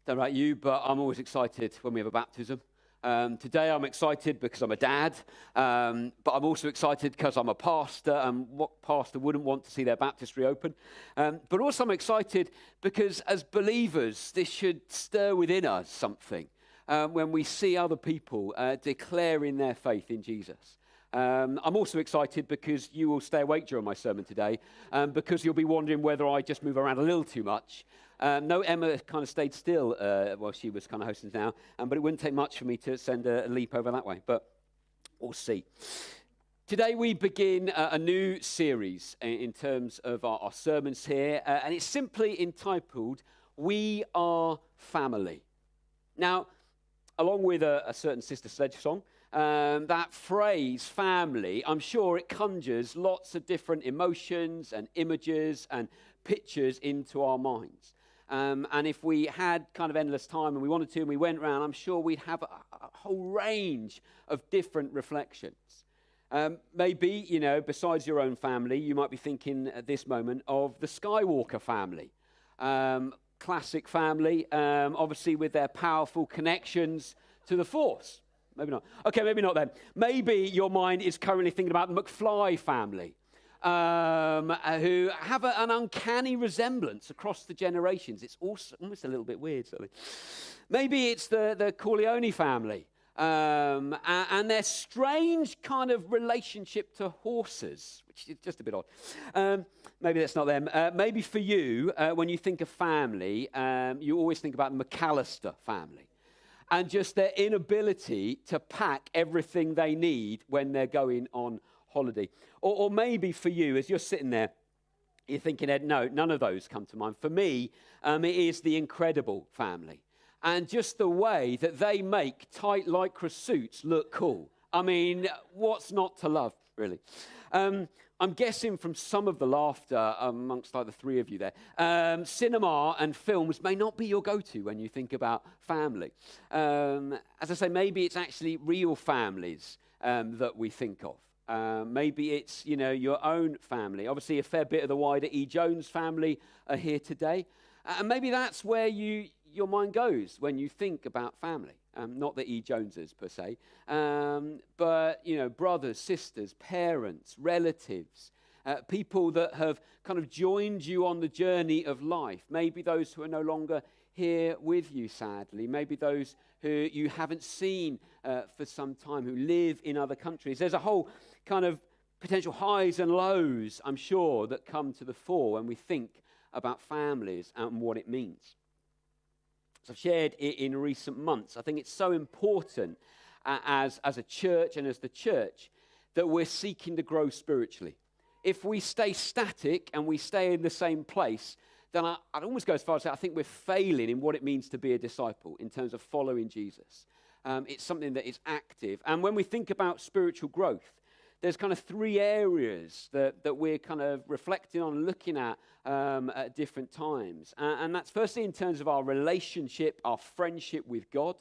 Don't know about you, but I'm always excited when we have a baptism. Today I'm excited because I'm a dad, but I'm also excited because I'm a pastor, and what pastor wouldn't want to see their baptistry open? But also I'm excited because as believers, this should stir within us something when we see other people declaring their faith in Jesus. I'm also excited because you will stay awake during my sermon today, because you'll be wondering whether I just move around a little too much. No, Emma kind of stayed still while she was kind of hosting now, but it wouldn't take much for me to send a leap over that way, but we'll see. Today we begin a new series in terms of our sermons here, and it's simply entitled, We Are Family. Now, along with a certain Sister Sledge song, that phrase, family, I'm sure it conjures lots of different emotions and images and pictures into our minds. And if we had kind of endless time and we wanted to and we went around, I'm sure we'd have a whole range of different reflections. Maybe, besides your own family, you might be thinking at this moment of the Skywalker family. Classic family, obviously with their powerful connections to the Force. Maybe not. Okay, maybe not then. Maybe your mind is currently thinking about the McFly family, who have an uncanny resemblance across the generations. It's also almost a little bit weird, certainly. Maybe it's the Corleone family, and their strange kind of relationship to horses, which is just a bit odd. Maybe that's not them. Maybe for you, when you think of family, you always think about the McAllister family and just their inability to pack everything they need when they're going on holiday. Or maybe for you, as you're sitting there, you're thinking, Ed, no, none of those come to mind. For me, it is the Incredible family. And just the way that they make tight lycra suits look cool. I mean, what's not to love, really? I'm guessing from some of the laughter amongst like the three of you there, cinema and films may not be your go-to when you think about family. As I say, maybe it's actually real families that we think of. Maybe it's, your own family. Obviously, a fair bit of the wider E. Jones family are here today. And maybe that's where your mind goes when you think about family. Not the E. Joneses, per se. But, brothers, sisters, parents, relatives, people that have kind of joined you on the journey of life. Maybe those who are no longer here with you, sadly. Maybe those who you haven't seen for some time, who live in other countries. There's a whole kind of potential highs and lows, I'm sure, that come to the fore when we think about families and what it means. As I've shared in recent months, I think it's so important as a church and as the church that we're seeking to grow spiritually. If we stay static and we stay in the same place, then I'd almost go as far as to say I think we're failing in what it means to be a disciple in terms of following Jesus. It's something that is active. And when we think about spiritual growth, there's kind of three areas that we're kind of reflecting on and looking at different times. And that's firstly in terms of our relationship, our friendship with God,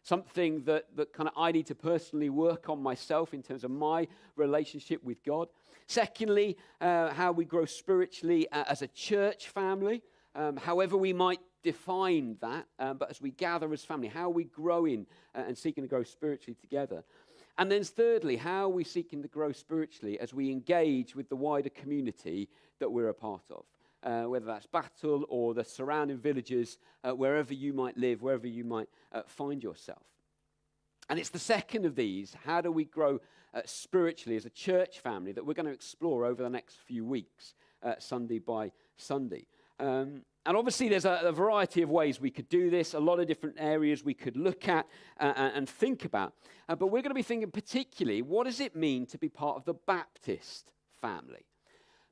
something that kind of I need to personally work on myself in terms of my relationship with God. Secondly, how we grow spiritually as a church family, however we might define that, but as we gather as family, how are we growing and seeking to grow spiritually together? And then thirdly, how are we seeking to grow spiritually as we engage with the wider community that we're a part of, whether that's Battle or the surrounding villages, wherever you might live, wherever you might find yourself. And it's the second of these, how do we grow spiritually as a church family, that we're going to explore over the next few weeks, Sunday by Sunday. And obviously there's a variety of ways we could do this, a lot of different areas we could look at and think about. But we're going to be thinking particularly, what does it mean to be part of the Baptist family?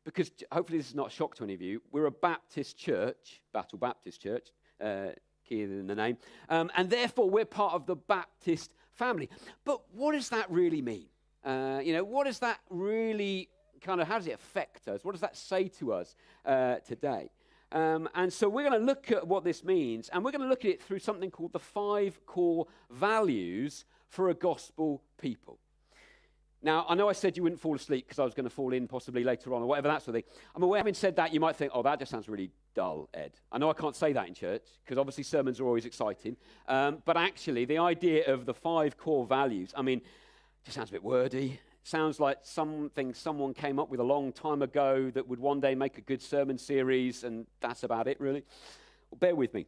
Because hopefully this is not a shock to any of you. We're a Baptist church, Battle Baptist Church, key in the name. And therefore we're part of the Baptist family. But what does that really mean? What does that really how does it affect us? What does that say to us today? And so we're going to look at what this means, and we're going to look at it through something called the 5 core values for a gospel people. Now, I know I said you wouldn't fall asleep because I was going to fall in possibly later on or whatever, that sort of thing. I'm aware, having said that, you might think, oh, that just sounds really dull, Ed. I know I can't say that in church, because obviously sermons are always exciting. But actually, the idea of the 5 core values, I mean, just sounds a bit wordy. Sounds like something someone came up with a long time ago that would one day make a good sermon series, and that's about it, really. Well, bear with me.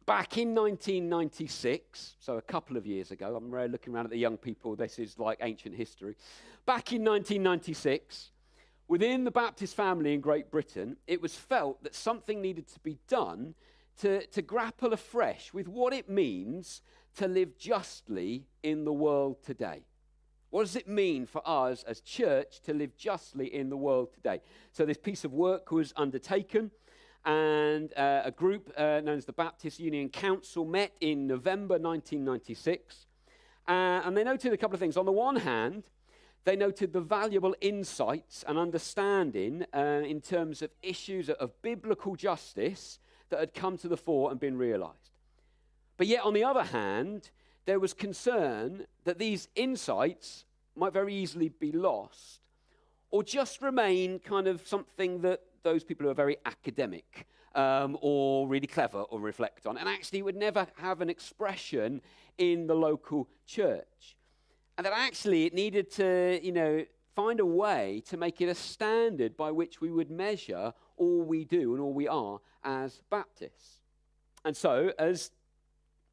Back in 1996, so a couple of years ago, I'm really looking around at the young people, this is like ancient history. Back in 1996, within the Baptist family in Great Britain, it was felt that something needed to be done to grapple afresh with what it means to live justly in the world today. What does it mean for us as church to live justly in the world today? So this piece of work was undertaken, and a group known as the Baptist Union Council met in November 1996, and they noted a couple of things. On the one hand, they noted the valuable insights and understanding in terms of issues of biblical justice that had come to the fore and been realized. But yet, on the other hand, there was concern that these insights might very easily be lost or just remain kind of something that those people who are very academic or really clever or reflect on, and actually would never have an expression in the local church. And that actually it needed to, find a way to make it a standard by which we would measure all we do and all we are as Baptists. And so, as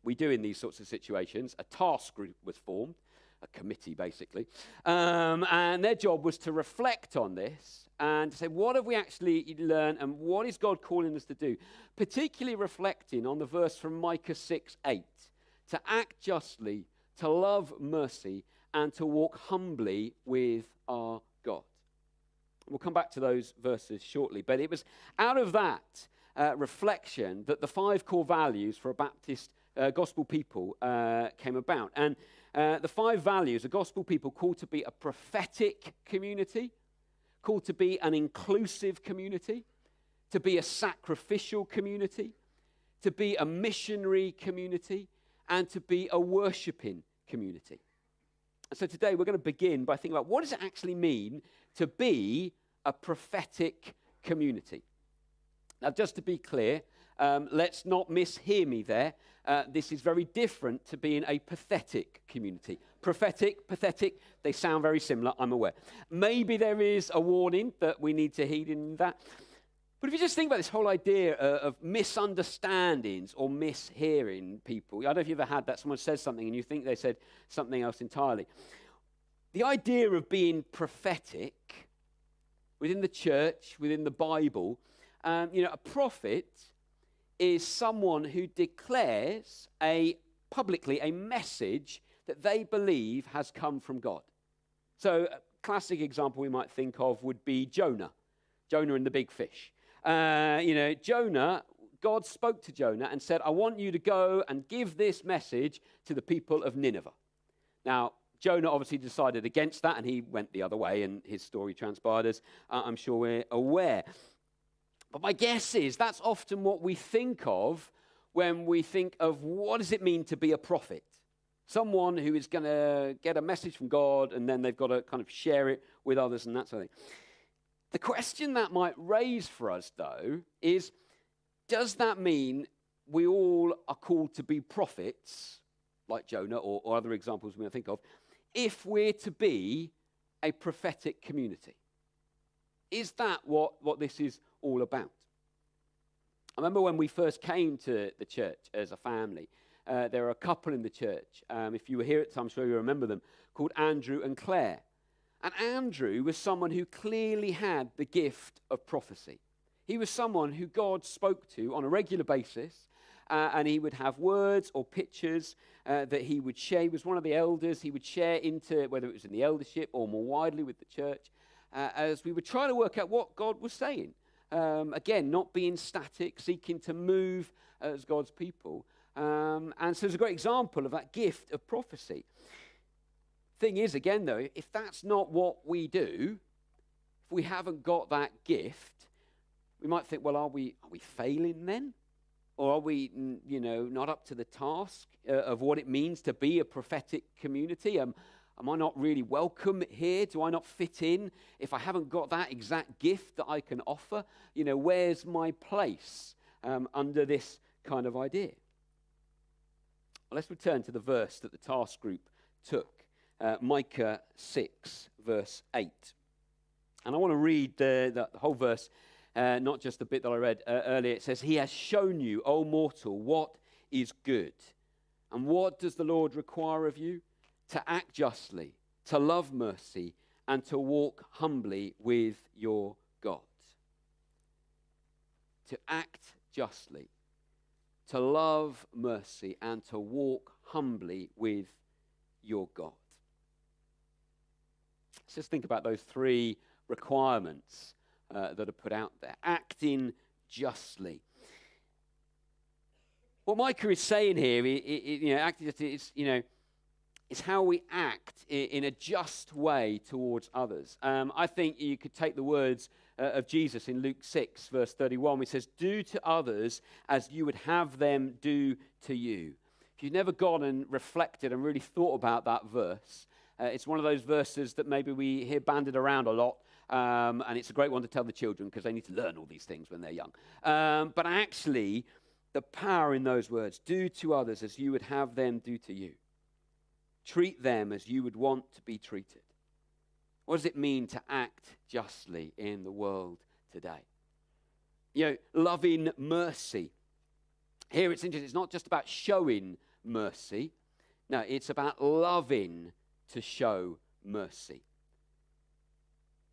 we do in these sorts of situations, a task group was formed, a committee basically, and their job was to reflect on this and to say, what have we actually learned and what is God calling us to do? Particularly reflecting on the verse from Micah 6:8, to act justly, to love mercy, and to walk humbly with our God. We'll come back to those verses shortly, but it was out of that reflection that the 5 core values for a Baptist gospel people came about. And the 5 values, a gospel people called to be a prophetic community, called to be an inclusive community, to be a sacrificial community, to be a missionary community, and to be a worshiping community. So today we're going to begin by thinking about what does it actually mean to be a prophetic community. Now, just to be clear, let's not mishear me there. This is very different to being a pathetic community. Prophetic, pathetic, they sound very similar, I'm aware. Maybe there is a warning that we need to heed in that. But if you just think about this whole idea of misunderstandings or mishearing people, I don't know if you've ever had that. Someone says something and you think they said something else entirely. The idea of being prophetic within the church, within the Bible, a prophet is someone who declares publicly a message that they believe has come from God. So a classic example we might think of would be Jonah and the big fish. Jonah, God spoke to Jonah and said, I want you to go and give this message to the people of Nineveh. Now, Jonah obviously decided against that, and he went the other way, and his story transpired, as I'm sure we're aware. But my guess is that's often what we think of when we think of what does it mean to be a prophet? Someone who is going to get a message from God, and then they've got to kind of share it with others and that sort of thing. The question that might raise for us, though, is does that mean we all are called to be prophets, like Jonah or other examples we might think of, if we're to be a prophetic community? Is that what this is all about? I remember when we first came to the church as a family, there were a couple in the church, if you were here at the time, I'm sure you remember them, called Andrew and Claire. And Andrew was someone who clearly had the gift of prophecy. He was someone who God spoke to on a regular basis, and he would have words or pictures that he would share. He was one of the elders. He would share into, whether it was in the eldership or more widely with the church, as we were trying to work out what God was saying. Again, not being static, seeking to move as God's people. And so it's a great example of that gift of prophecy. Thing is, again, though, if that's not what we do, if we haven't got that gift, we might think, well, are we failing then? Or are we, not up to the task of what it means to be a prophetic community? Am I not really welcome here? Do I not fit in? If I haven't got that exact gift that I can offer, where's my place under this kind of idea? Well, let's return to the verse that the task group took, Micah 6, verse 8. And I want to read the whole verse, not just the bit that I read earlier. It says, "He has shown you, O mortal, what is good. And what does the Lord require of you? To act justly, to love mercy, and to walk humbly with your God." To act justly, to love mercy, and to walk humbly with your God. Let's just think about those three requirements that are put out there. Acting justly. What Micah is saying here, acting justly, is how we act in a just way towards others. I think you could take the words of Jesus in Luke 6, verse 31, which says, "Do to others as you would have them do to you." If you've never gone and reflected and really thought about that verse, it's one of those verses that maybe we hear banded around a lot, and it's a great one to tell the children because they need to learn all these things when they're young. But actually, the power in those words, do to others as you would have them do to you. Treat them as you would want to be treated. What does it mean to act justly in the world today? Loving mercy. Here it's interesting. It's not just about showing mercy. No, it's about loving to show mercy.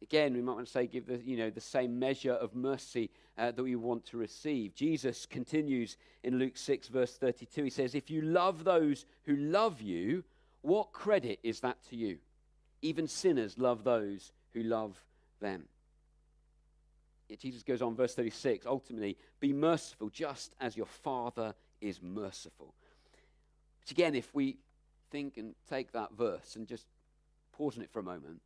Again, we might want to say give the same measure of mercy that we want to receive. Jesus continues in Luke 6, verse 32. He says, "If you love those who love you, what credit is that to you? Even sinners love those who love them." Yet Jesus goes on, verse 36, ultimately, "Be merciful just as your Father is merciful." Which again, if we think and take that verse and just pause on it for a moment,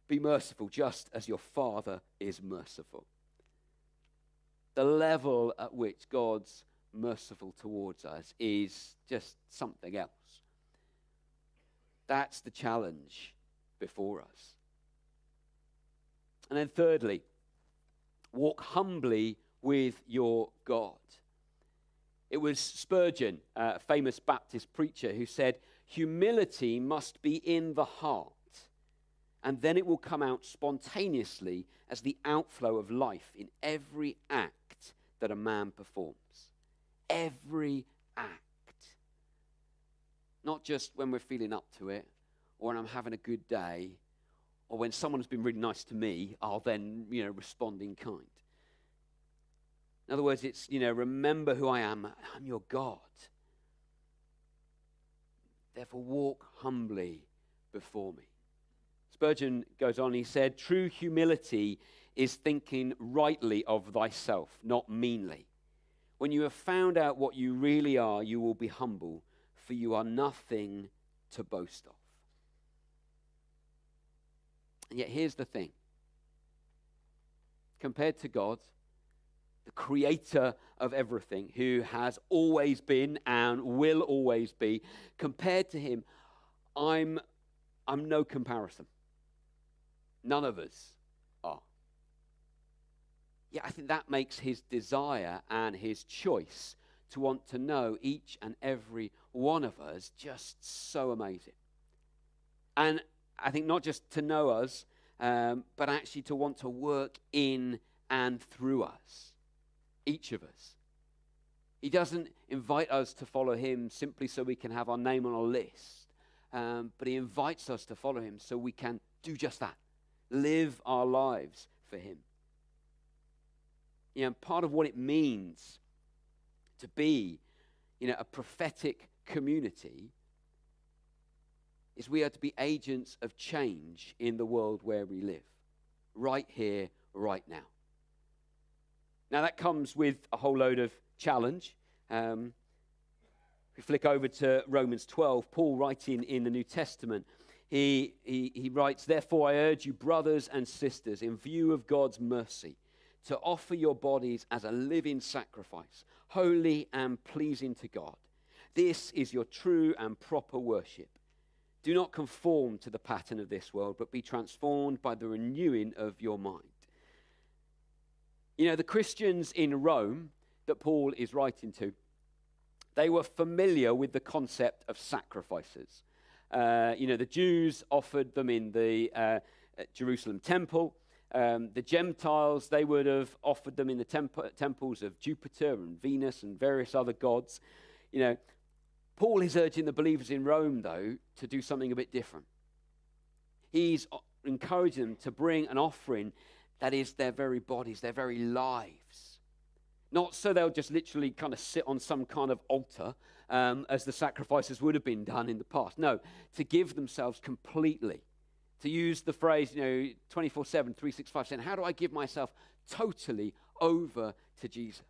be merciful just as your Father is merciful. The level at which God's merciful towards us is just something else. That's the challenge before us. And then thirdly, walk humbly with your God. It was Spurgeon, a famous Baptist preacher, who said, "Humility must be in the heart, and then it will come out spontaneously as the outflow of life in every act that a man performs." Every act. Not just when we're feeling up to it, or when I'm having a good day, or when someone's been really nice to me, I'll then, respond in kind. In other words, it's, remember who I am. I'm your God. Therefore, walk humbly before me. Spurgeon goes on, he said, "True humility is thinking rightly of thyself, not meanly. When you have found out what you really are, you will be humble, for you are nothing to boast of." And yet here's the thing. Compared to God, the creator of everything, who has always been and will always be, compared to him, I'm no comparison. None of us are. Yet I think that makes his desire and his choice to want to know each and every one of us just so amazing. And I think not just to know us, but actually to want to work in and through us, each of us. He doesn't invite us to follow him simply so we can have our name on a list, but he invites us to follow him so we can do just that, live our lives for him. Part of what it means to be, a prophetic community is we are to be agents of change in the world where we live, right here, right now. Now that comes with a whole load of challenge. If we flick over to Romans 12, Paul writing in the New Testament, he writes, "Therefore I urge you, brothers and sisters, in view of God's mercy, to offer your bodies as a living sacrifice, holy and pleasing to God. This is your true and proper worship. Do not conform to the pattern of this world, but be transformed by the renewing of your mind. You know, the Christians in Rome that Paul is writing to, they were familiar with the concept of sacrifices. The Jews offered them in the Jerusalem temple. The Gentiles, they would have offered them in the temples of Jupiter and Venus and various other gods. You know, Paul is urging the believers in Rome, though, to do something a bit different. He's encouraging them to bring an offering that is their very bodies, their very lives. Not so they'll just literally kind of sit on some kind of altar, as the sacrifices would have been done in the past. No, to give themselves completely. To use the phrase, 24/7, 365, saying, how do I give myself totally over to Jesus?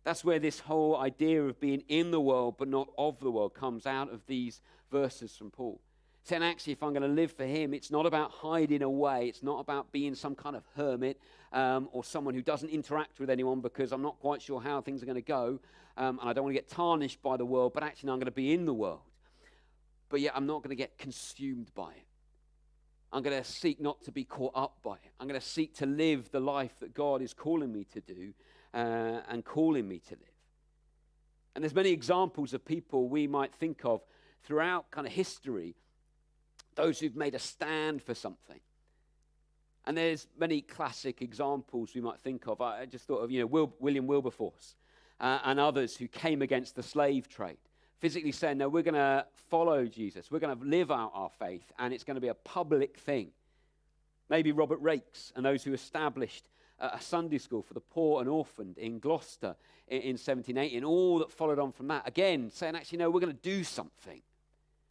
That's where this whole idea of being in the world but not of the world comes out of these verses from Paul. Saying, actually, if I'm going to live for him, it's not about hiding away. It's not about being some kind of hermit or someone who doesn't interact with anyone because I'm not quite sure how things are going to go, and I don't want to get tarnished by the world, but actually I'm going to be in the world. But yet I'm not going to get consumed by it. I'm going to seek not to be caught up by it. I'm going to seek to live the life that God is calling me to do and calling me to live. And there's many examples of people we might think of throughout kind of history, those who've made a stand for something. And there's many classic examples we might think of. I just thought of, William Wilberforce and others who came against the slave trade, physically saying, no, we're going to follow Jesus. We're going to live out our faith, and it's going to be a public thing. Maybe Robert Raikes and those who established a Sunday school for the poor and orphaned in Gloucester in 1780, and all that followed on from that. Again, saying, actually, no, we're going to do something.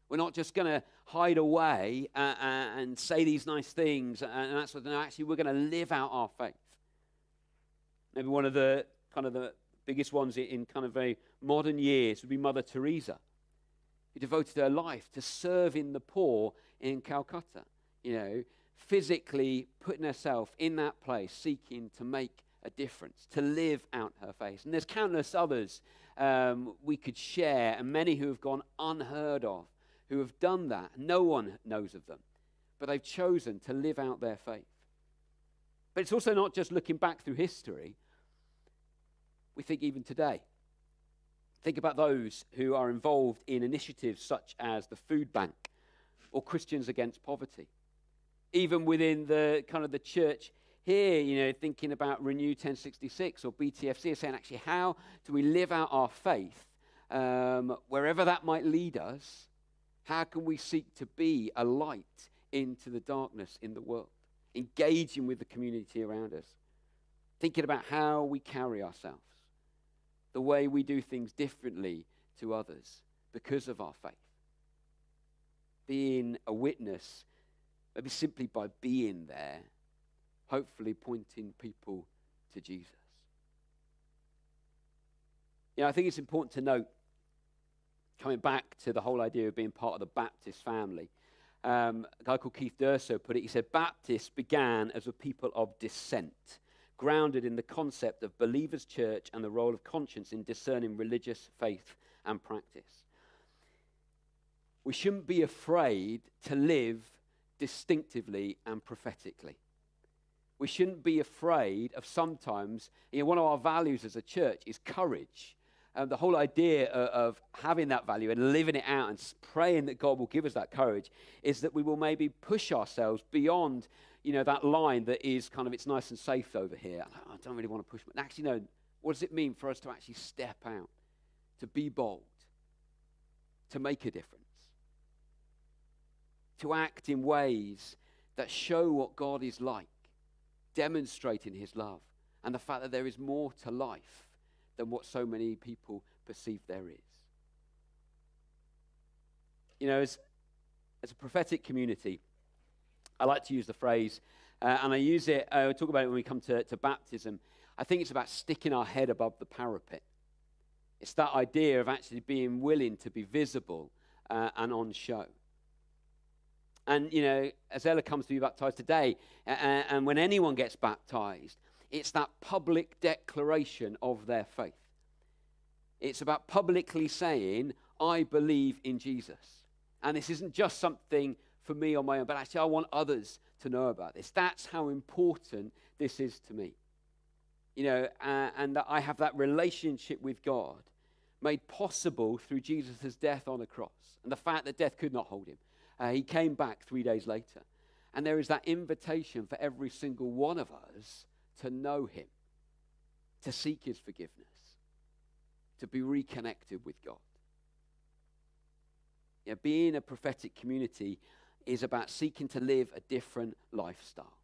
We're not just going to hide away and say these nice things, and that's what, no, actually, we're going to live out our faith. Maybe one of the biggest ones in kind of very modern years would be Mother Teresa, who devoted her life to serving the poor in Calcutta, physically putting herself in that place, seeking to make a difference, to live out her faith. And there's countless others we could share, and many who have gone unheard of, who have done that. No one knows of them, but they've chosen to live out their faith. But it's also not just looking back through history. We think even today. Think about those who are involved in initiatives such as the food bank or Christians Against Poverty. Even within the kind of the church here, thinking about Renew 1066 or BTFC, saying actually how do we live out our faith wherever that might lead us? How can we seek to be a light into the darkness in the world? Engaging with the community around us. Thinking about how we carry ourselves. The way we do things differently to others because of our faith. Being a witness, maybe simply by being there, hopefully pointing people to Jesus. I think it's important to note, coming back to the whole idea of being part of the Baptist family, a guy called Keith Durso put it, he said, Baptists began as a people of dissent, grounded in the concept of believers' church and the role of conscience in discerning religious faith and practice. We shouldn't be afraid to live distinctively and prophetically. We shouldn't be afraid of sometimes, one of our values as a church is courage. The whole idea of having that value and living it out and praying that God will give us that courage is that we will maybe push ourselves beyond, that line that is kind of, it's nice and safe over here. I don't really want to push. But actually, no, what does it mean for us to actually step out, to be bold, to make a difference, to act in ways that show what God is like, demonstrating his love and the fact that there is more to life than what so many people perceive there is. As a prophetic community, I like to use the phrase, and I use it, I talk about it when we come to baptism. I think it's about sticking our head above the parapet. It's that idea of actually being willing to be visible and on show. And, as Ella comes to be baptized today, and when anyone gets baptized, it's that public declaration of their faith. It's about publicly saying, I believe in Jesus. And this isn't just something for me on my own, but actually I want others to know about this. That's how important this is to me. And that I have that relationship with God made possible through Jesus' death on the cross and the fact that death could not hold him. He came back 3 days later. And there is that invitation for every single one of us to know him, to seek his forgiveness, to be reconnected with God. Being a prophetic community is about seeking to live a different lifestyle.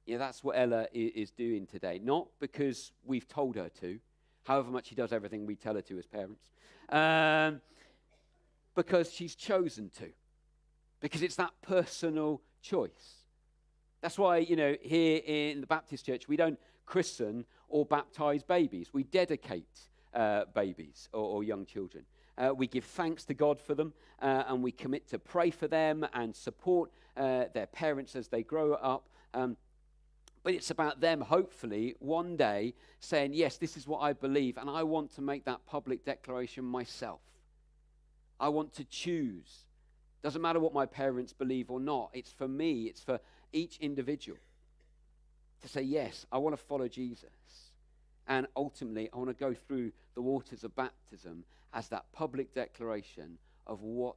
That's what Ella is doing today. Not because we've told her to, however much she does everything we tell her to as parents, because she's chosen to, because it's that personal choice. That's why, here in the Baptist church, we don't christen or baptize babies. We dedicate babies or young children. We give thanks to God for them, and we commit to pray for them and support their parents as they grow up. But it's about them, hopefully, one day saying, yes, this is what I believe, and I want to make that public declaration myself. I want to choose. Doesn't matter what my parents believe or not. It's for me. It's for each individual to say, yes, I want to follow Jesus. And ultimately, I want to go through the waters of baptism as that public declaration of what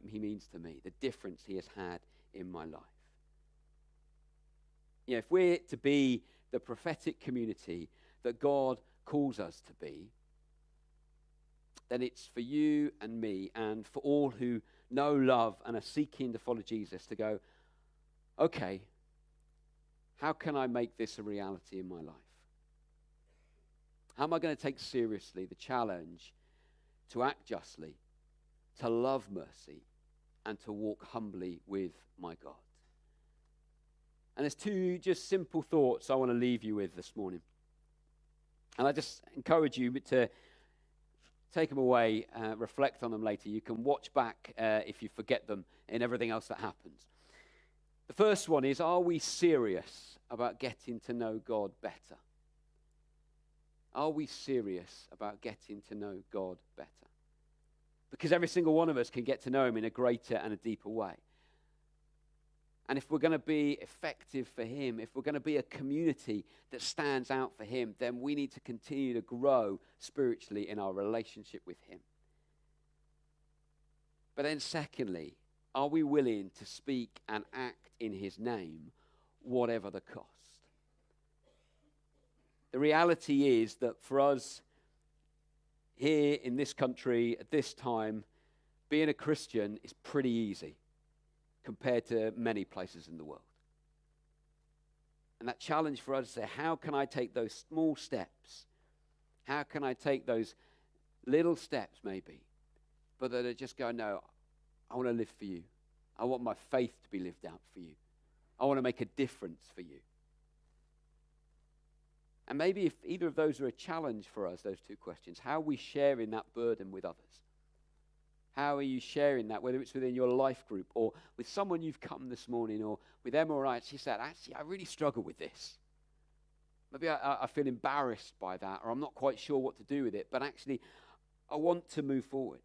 he means to me, the difference he has had in my life. If we're to be the prophetic community that God calls us to be, then it's for you and me and for all who know, love, and are seeking to follow Jesus to go, okay, how can I make this a reality in my life? How am I going to take seriously the challenge to act justly, to love mercy, and to walk humbly with my God? And there's two just simple thoughts I want to leave you with this morning. And I just encourage you to take them away, reflect on them later. You can watch back if you forget them in everything else that happens. The first one is, are we serious about getting to know God better? Are we serious about getting to know God better? Because every single one of us can get to know him in a greater and a deeper way. And if we're going to be effective for him, if we're going to be a community that stands out for him, then we need to continue to grow spiritually in our relationship with him. But then secondly, are we willing to speak and act in his name, whatever the cost? The reality is that for us here in this country at this time, being a Christian is pretty easy compared to many places in the world. And that challenge for us is to say, how can I take those small steps? How can I take those little steps maybe, but that are just go, no, I want to live for you. I want my faith to be lived out for you. I want to make a difference for you. And maybe if either of those are a challenge for us, those two questions, how are we sharing that burden with others? How are you sharing that, whether it's within your life group or with someone you've come this morning or with Emma or I? She said, actually, I really struggle with this. Maybe I feel embarrassed by that, or I'm not quite sure what to do with it, but actually I want to move forward.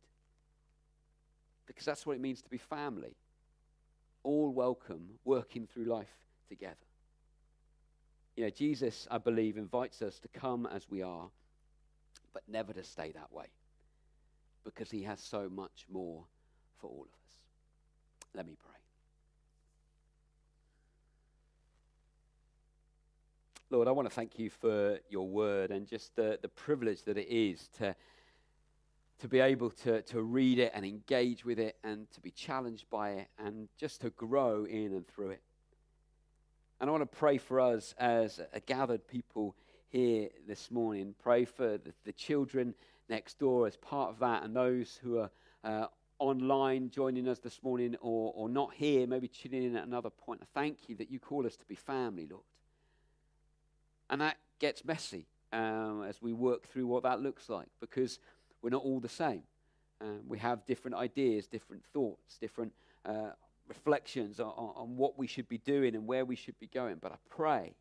Because that's what it means to be family. All welcome, working through life together. Jesus, I believe, invites us to come as we are, but never to stay that way. Because he has so much more for all of us. Let me pray. Lord, I want to thank you for your word and just the privilege that it is to be able to read it and engage with it and to be challenged by it and just to grow in and through it. And I want to pray for us as a gathered people here this morning. Pray for the children next door as part of that, and those who are online joining us this morning or not here, maybe tuning in at another point. I thank you that you call us to be family, Lord. And that gets messy as we work through what that looks like, because we're not all the same. We have different ideas, different thoughts, different reflections on what we should be doing and where we should be going. But I pray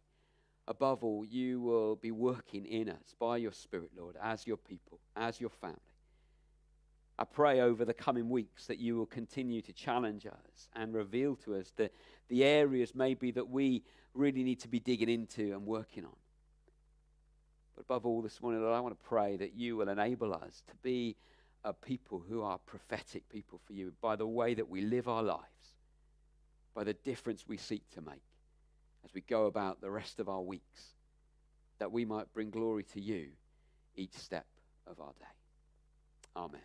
above all, you will be working in us by your Spirit, Lord, as your people, as your family. I pray over the coming weeks that you will continue to challenge us and reveal to us the areas maybe that we really need to be digging into and working on. But above all this morning, Lord, I want to pray that you will enable us to be a people who are prophetic people for you by the way that we live our lives, by the difference we seek to make as we go about the rest of our weeks, that we might bring glory to you each step of our day. Amen.